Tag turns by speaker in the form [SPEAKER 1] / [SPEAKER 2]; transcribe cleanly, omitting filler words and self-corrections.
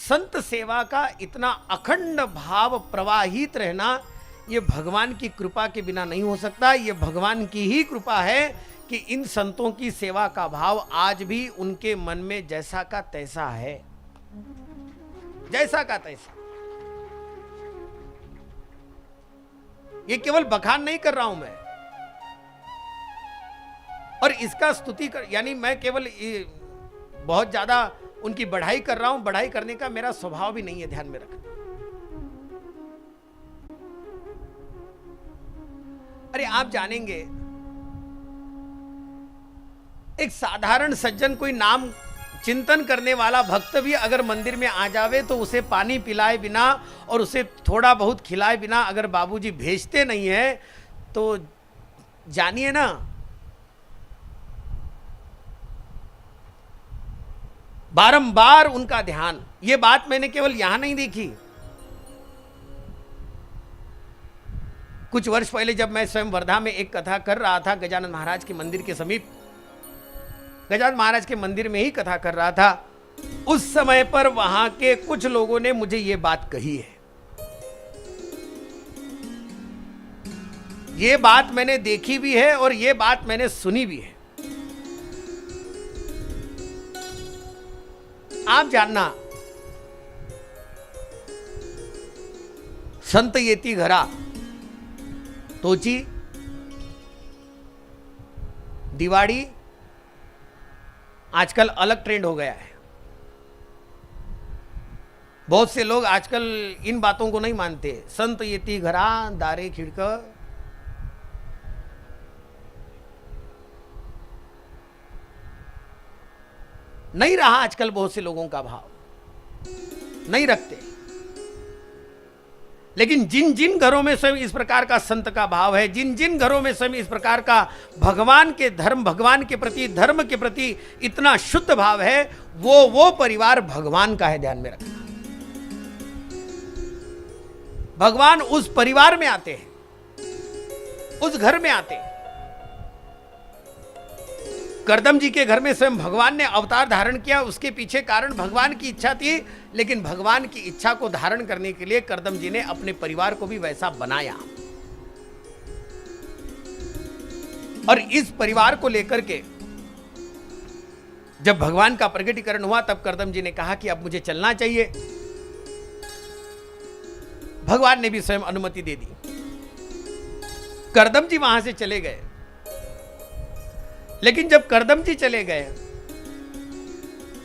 [SPEAKER 1] संत सेवा का इतना अखंड भाव प्रवाहित रहना, ये भगवान की कृपा के बिना नहीं हो सकता। ये भगवान की ही कृपा है कि इन संतों की सेवा का भाव आज भी उनके मन में जैसा का तैसा है, जैसा का तैसा। ये केवल बखान नहीं कर रहा हूं मैं, और इसका स्तुति कर, यानी मैं केवल बहुत ज्यादा उनकी बढ़ाई कर रहा हूं। बढ़ाई करने का मेरा स्वभाव भी नहीं है, ध्यान में रखना। अरे आप जानेंगे, एक साधारण सज्जन, कोई नाम चिंतन करने वाला भक्त भी अगर मंदिर में आ जावे तो उसे पानी पिलाए बिना और उसे थोड़ा बहुत खिलाए बिना अगर बाबूजी भेजते नहीं है तो जानिए ना, बारंबार उनका ध्यान। ये बात मैंने केवल यहां नहीं देखी। कुछ वर्ष पहले जब मैं स्वयं वर्धा में एक कथा कर रहा था, गजानन महाराज के मंदिर के समीप, गजानन महाराज के मंदिर में ही कथा कर रहा था, उस समय पर वहां के कुछ लोगों ने मुझे यह बात कही है। यह बात मैंने देखी भी है और यह बात मैंने सुनी भी है। आप जानना, संत येती घरा तोची दिवाड़ी आजकल अलग ट्रेंड हो गया है। बहुत से लोग आजकल इन बातों को नहीं मानते। संत येती घरा दारे खिड़क, नहीं रहा आजकल बहुत से लोगों का भाव, नहीं रखते। लेकिन जिन जिन घरों में स्वयं इस प्रकार का संत का भाव है, जिन जिन घरों में स्वयं इस प्रकार का भगवान के धर्म, भगवान के प्रति, धर्म के प्रति इतना शुद्ध भाव है, वो परिवार भगवान का है। ध्यान में रखना, भगवान उस परिवार में आते हैं, उस घर में आते हैं। करदम जी के घर में स्वयं भगवान ने अवतार धारण किया, उसके पीछे कारण भगवान की इच्छा थी, लेकिन भगवान की इच्छा को धारण करने के लिए करदम जी ने अपने परिवार को भी वैसा बनाया। और इस परिवार को लेकर के जब भगवान का प्रकटीकरण हुआ तब करदम जी ने कहा कि अब मुझे चलना चाहिए। भगवान ने भी स्वयं अनुमति दे दी। करदम जी वहां से चले गए। लेकिन जब करदम जी चले गए